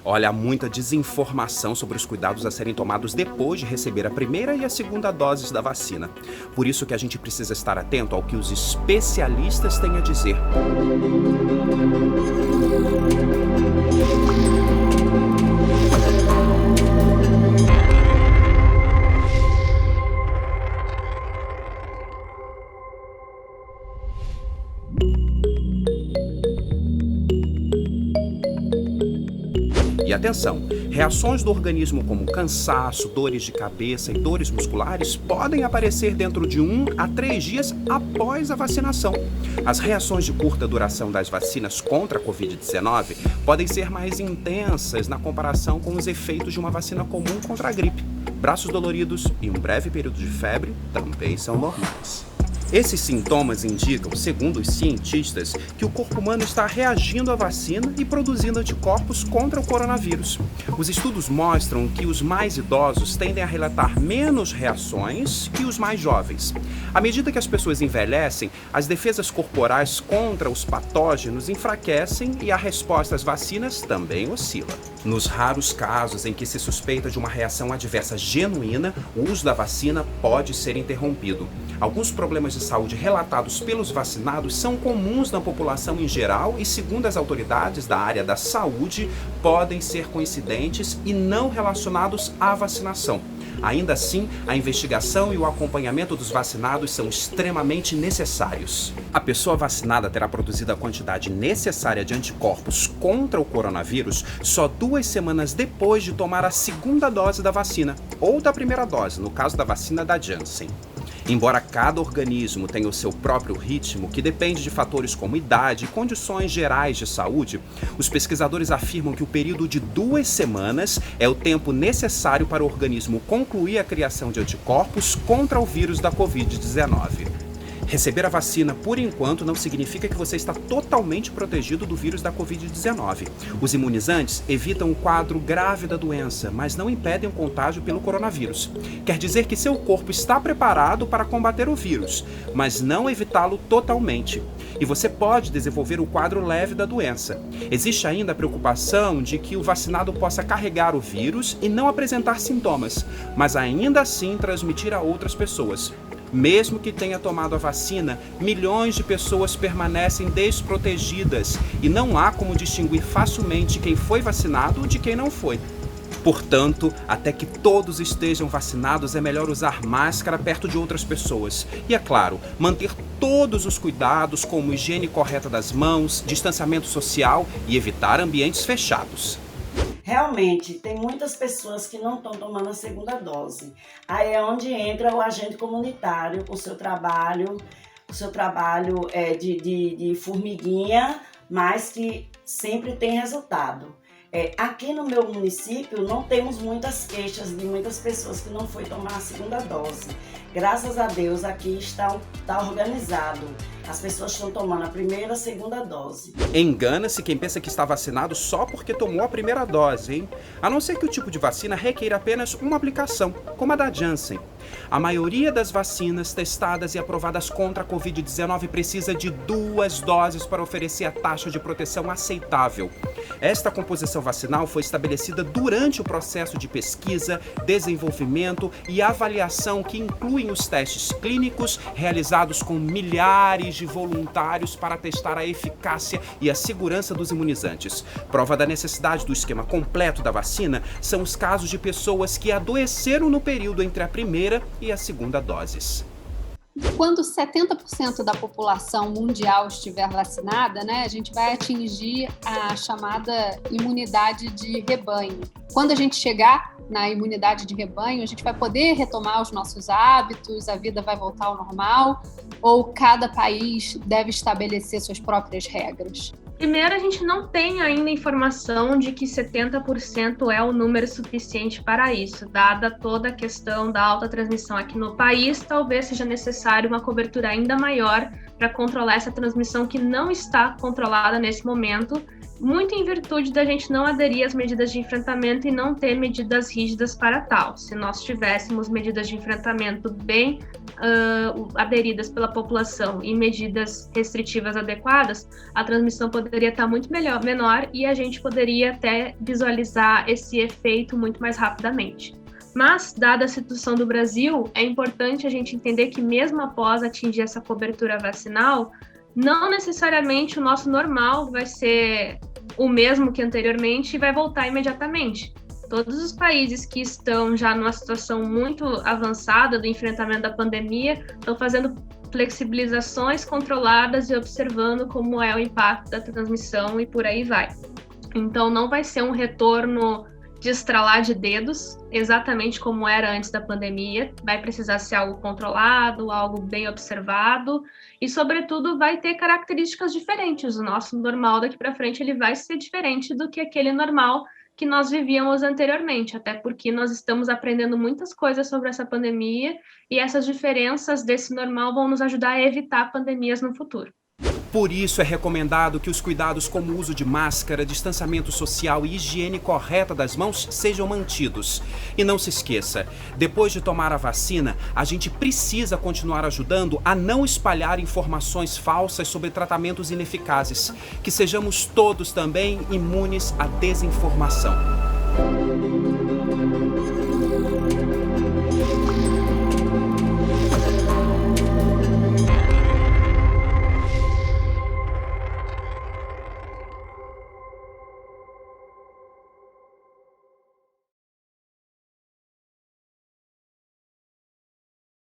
Olha, há muita desinformação sobre os cuidados a serem tomados depois de receber a primeira e a segunda doses da vacina. Por isso que a gente precisa estar atento ao que os especialistas têm a dizer. E atenção, reações do organismo como cansaço, dores de cabeça e dores musculares podem aparecer dentro de 1 a 3 dias após a vacinação. As reações de curta duração das vacinas contra a Covid-19 podem ser mais intensas na comparação com os efeitos de uma vacina comum contra a gripe. Braços doloridos e um breve período de febre também são normais. Esses sintomas indicam, segundo os cientistas, que o corpo humano está reagindo à vacina e produzindo anticorpos contra o coronavírus. Os estudos mostram que os mais idosos tendem a relatar menos reações que os mais jovens. À medida que as pessoas envelhecem, as defesas corporais contra os patógenos enfraquecem e a resposta às vacinas também oscila. Nos raros casos em que se suspeita de uma reação adversa genuína, o uso da vacina pode ser interrompido. Alguns problemas de saúde relatados pelos vacinados são comuns na população em geral e, segundo as autoridades da área da saúde, podem ser coincidentes e não relacionados à vacinação. Ainda assim, a investigação e o acompanhamento dos vacinados são extremamente necessários. A pessoa vacinada terá produzido a quantidade necessária de anticorpos contra o coronavírus só 2 semanas depois de tomar a segunda dose da vacina, ou da primeira dose, no caso da vacina da Janssen. Embora cada organismo tenha o seu próprio ritmo, que depende de fatores como idade e condições gerais de saúde, os pesquisadores afirmam que o período de 2 semanas é o tempo necessário para o organismo concluir a criação de anticorpos contra o vírus da Covid-19. Receber a vacina, por enquanto, não significa que você está totalmente protegido do vírus da Covid-19. Os imunizantes evitam o quadro grave da doença, mas não impedem o contágio pelo coronavírus. Quer dizer que seu corpo está preparado para combater o vírus, mas não evitá-lo totalmente. E você pode desenvolver o quadro leve da doença. Existe ainda a preocupação de que o vacinado possa carregar o vírus e não apresentar sintomas, mas ainda assim transmitir a outras pessoas. Mesmo que tenha tomado a vacina, milhões de pessoas permanecem desprotegidas e não há como distinguir facilmente quem foi vacinado de quem não foi. Portanto, até que todos estejam vacinados, é melhor usar máscara perto de outras pessoas. E, é claro, manter todos os cuidados, como higiene correta das mãos, distanciamento social e evitar ambientes fechados. Realmente, tem muitas pessoas que não estão tomando a segunda dose. Aí é onde entra o agente comunitário, o seu trabalho é de formiguinha, mas que sempre tem resultado. Aqui no meu município não temos muitas queixas de muitas pessoas que não foi tomar a segunda dose. Graças a Deus aqui está organizado. As pessoas estão tomando a primeira e a segunda dose. Engana-se quem pensa que está vacinado só porque tomou a primeira dose, hein? A não ser que o tipo de vacina requeira apenas uma aplicação, como a da Janssen. A maioria das vacinas testadas e aprovadas contra a Covid-19 precisa de 2 doses para oferecer a taxa de proteção aceitável. Esta composição vacinal foi estabelecida durante o processo de pesquisa, desenvolvimento e avaliação que incluem os testes clínicos realizados com milhares de voluntários para testar a eficácia e a segurança dos imunizantes. Prova da necessidade do esquema completo da vacina são os casos de pessoas que adoeceram no período entre a primeira e a segunda doses. Quando 70% da população mundial estiver vacinada, a gente vai atingir a chamada imunidade de rebanho. Quando a gente chegar na imunidade de rebanho, a gente vai poder retomar os nossos hábitos, a vida vai voltar ao normal, ou cada país deve estabelecer suas próprias regras? Primeiro, a gente não tem ainda informação de que 70% é o número suficiente para isso. Dada toda a questão da alta transmissão aqui no país, talvez seja necessário uma cobertura ainda maior para controlar essa transmissão que não está controlada nesse momento muito em virtude da gente não aderir às medidas de enfrentamento e não ter medidas rígidas para tal. Se nós tivéssemos medidas de enfrentamento bem aderidas pela população e medidas restritivas adequadas, a transmissão poderia estar muito menor e a gente poderia até visualizar esse efeito muito mais rapidamente. Mas, dada a situação do Brasil, é importante a gente entender que mesmo após atingir essa cobertura vacinal, não necessariamente o nosso normal vai ser o mesmo que anteriormente e vai voltar imediatamente. Todos os países que estão já numa situação muito avançada do enfrentamento da pandemia estão fazendo flexibilizações controladas e observando como é o impacto da transmissão e por aí vai. Então, não vai ser um retorno de estralar de dedos, exatamente como era antes da pandemia. Vai precisar ser algo controlado, algo bem observado e, sobretudo, vai ter características diferentes. O nosso normal daqui para frente ele vai ser diferente do que aquele normal que nós vivíamos anteriormente, até porque nós estamos aprendendo muitas coisas sobre essa pandemia e essas diferenças desse normal vão nos ajudar a evitar pandemias no futuro. Por isso é recomendado que os cuidados como o uso de máscara, distanciamento social e higiene correta das mãos sejam mantidos. E não se esqueça, depois de tomar a vacina, a gente precisa continuar ajudando a não espalhar informações falsas sobre tratamentos ineficazes. Que sejamos todos também imunes à desinformação.